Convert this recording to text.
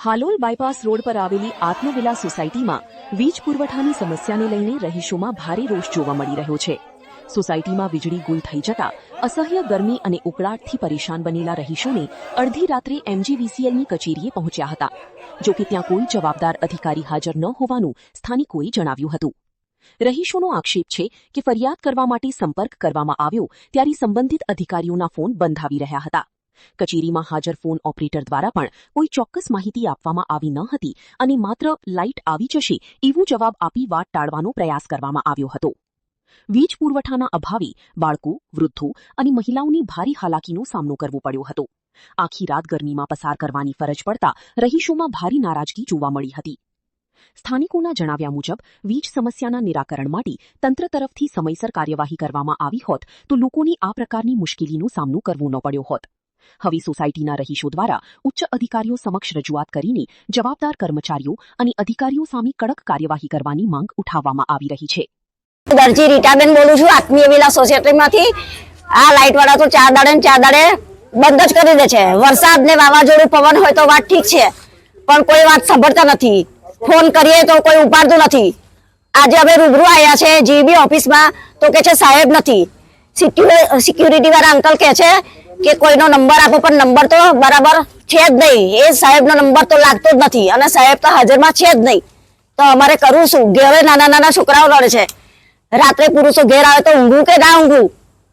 Halol bypass road પર આવેલી આત્મવિલા સોસાયટીમાં વીજ પુરવઠાની સમસ્યાને લઈને રહીશોમાં ભારે રોષ જોવા મળી રહ્યો છે। સોસાયટીમાં વીજળી ગુલ થઈ જતા અસહ્ય ગરમી અને ઉકળાટથી પરેશાન બનેલા રહીશોને અડધી રાત્રે MGVCLની કચેરીએ પહોંચ્યા હતા, જો કે ત્યાં કોઈ જવાબદાર અધિકારી હાજર ન હોવાનું સ્થાનિકોએ જણાવ્યું હતું। રહીશોનો આક્ષેપ છે કે ફરિયાદ કરવા માટે સંપર્ક કરવામાં આવ્યો ત્યારે સંબંધિત અધિકારીઓના ફોન બંધ આવી રહ્યા હતા। કચેરીમાં હાજર ફોન ઓપરેટર દ્વારા પણ કોઈ ચોક્કસ માહિતી આપવામાં આવી ન હતી અને માત્ર લાઇટ આવી જશે એવું જવાબ આપી વાત ટાળવાનો પ્રયાસ કરવામાં આવ્યો હતો। વીજ પુરવઠાના અભાવે બાળકો, વૃદ્ધો અને મહિલાઓની ભારે હાલાકીનો સામનો કરવો પડ્યો હતો। આખી રાત ગરમીમાં પસાર કરવાની ફરજ પડતા રહીશોમાં ભારે નારાજગી જોવા મળી હતી। સ્થાનિકોના જણાવ્યા મુજબ વીજ સમસ્યાના નિરાકરણ માટે તંત્ર તરફથી સમયસર કાર્યવાહી કરવામાં આવી હોત તો લોકોને આ પ્રકારની મુશ્કેલીનો સામનો કરવો ન પડ્યો હોત। હવે સોસાયટીના રહીશો દ્વારા ઉચ્ચ અધિકારીઓ સમક્ષ રજૂઆત કરીને જવાબદાર કર્મચારીઓ અને અધિકારીઓ સામે કડક કાર્યવાહી કરવાની માંગ ઉઠાવવામાં આવી રહી છે। દરજી રીટાબેન બોલું છું, આત્મીયવિલા સોસાયટીમાંથી। આ લાઇટ વાળા તો ચાર દાડે બંધ જ કરી દે છે। વરસાદ ને વાવાઝોડું પવન હોય તો વાત ઠીક છે, પણ કોઈ વાત સાંભળતા નથી। ફોન કરીએ તો કોઈ ઉપાડતું નથી। આજે અમે રૂબરૂ આવ્યા છે જીબી ઓફિસમાં તો કે છે સાહેબ નથી। સિક્યુરિટી વાળા અંકલ કે છે કે કોઈનો નંબર આપો, પણ નંબર તો બરાબર છે જ નહીં। એ સાહેબનો નંબર તો લાગતો જ નથી અને સાહેબ તો હાજરમાં છે જ નહીં। તો અમારે કરવું શું? ઘેરે નાના છોકરાઓ લડે છે। રાત્રે પુરુષો ઘેર આવે તો ઊંઘવું કે ના ઊંઘવું?